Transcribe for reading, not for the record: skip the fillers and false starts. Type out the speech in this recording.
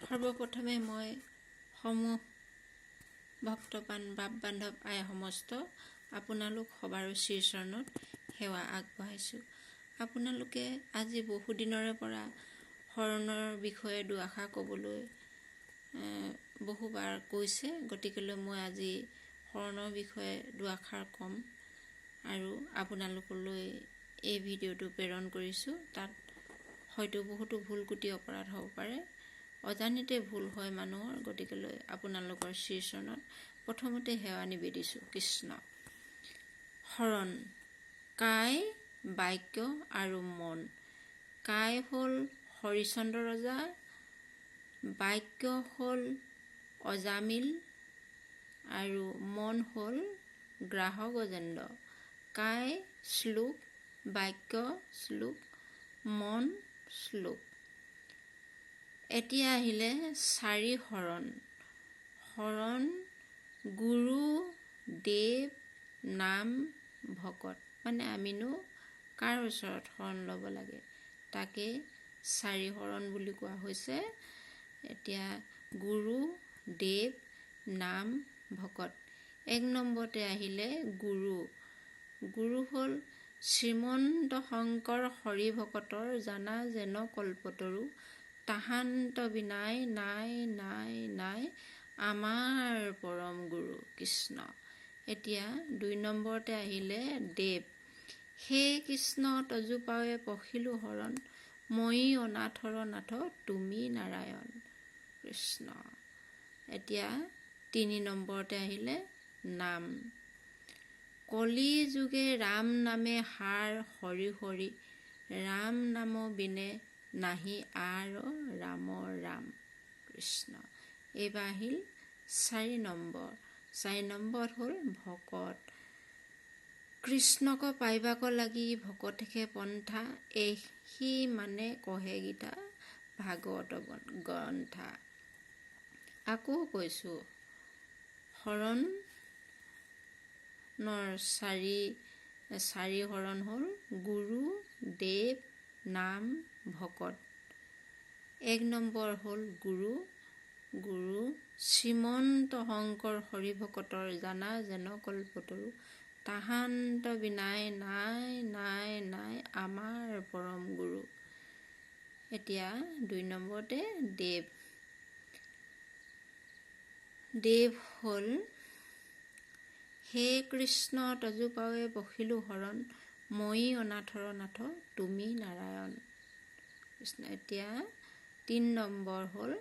সৰ্বপ্ৰথমে মই সমূহ ভক্তপান বাপ বান্ধৱ আই সমস্ত আপোনালোক সবাৰো শ্ৰীচৰণত সেৱা আগবঢ়াইছোঁ। আপোনালোকে আজি বহুদিনৰে পৰা শৰণৰ বিষয়ে দুআষাৰ ক'বলৈ বহুবাৰ কৈছে, গতিকেলৈ মই আজি শৰণৰ বিষয়ে দুআষাৰ ক'ম আৰু আপোনালোকলৈ এই ভিডিঅ'টো প্ৰেৰণ কৰিছোঁ। তাত হয়তো বহুতো ভুল কুটি অপৰাধ হ'ব পাৰে, অজানিতে ভুল হয় মানুহৰ, গতিকেলৈ আপোনালোকৰ শ্ৰীচৰণত প্ৰথমতে সেৱা নিবেদিছোঁ। কৃষ্ণ। শৰণ। কায়, বাক্য আৰু মন। কায় হ'ল হৰিশ্চন্দ্ৰ ৰজা, বাক্য হ'ল অজামিল আৰু মন হ'ল গ্ৰাহ গজেন্দ্ৰ। কায় শ্লোক, বাক্য শ্লোক, মন শ্লোক। এতিয়া আহিলে চাৰি শৰণ। শৰণ গুৰু, দেৱ, নাম, ভকত। মানে আমিনো কাৰ ওচৰত শৰণ ল'ব লাগে, তাকে চাৰি শৰণ বুলি কোৱা হৈছে। এতিয়া গুৰু, দেৱ, নাম, ভকত। এক নম্বৰতে আহিলে গুৰু। গুৰু হ'ল শ্ৰীমন্ত শংকৰ হৰি ভকতৰ জানা যেন কল্পতৰু, তাহান্ত বিনাই নাই নাই নাই আমাৰ পৰম গুৰু। কৃষ্ণ। এতিয়া দুই নম্বৰতে আহিলে দেৱ। হে কৃষ্ণ তজু পাৱে পখিলো শৰণ, মই অনাথৰ নাথ তুমি নাৰায়ণ। কৃষ্ণ। এতিয়া তিনি নম্বৰতে আহিলে নাম। কলি যুগে ৰাম নামে সাৰ হৰি হৰি, ৰাম নাম বিনে নাহি আৰ ৰামৰ ৰাম। কৃষ্ণ। এইবাৰ আহিল চাৰি নম্বৰ। চাৰি নম্বৰ হ'ল ভকত। কৃষ্ণক পাইবাক লাগি ভকতেহে পন্থা, এহি মানে কহে গীতা ভাগৱত গ্ৰন্থা। আকৌ কৈছোঁ, শৰণৰ চাৰি শৰণ হ'ল গুৰু, দেৱ, নাম, ভকত। এক নম্বৰ হ'ল গুৰু। গুৰু শ্ৰীমন্ত শংকৰ হৰি ভকতৰ জানা যেন কল্পতৰু, তাহান্ত বিনাই নাই নাই নাই আমাৰ পৰম গুৰু। এতিয়া দুই নম্বৰতে দেৱ। দেৱ হ'ল হে কৃষ্ণ তজু পাৱে পখিলো শৰণ, মই অনাথৰ নাথ তুমি নাৰায়ণ। কৃষ্ণ। এতিয়া তিনি নম্বৰ হ'ল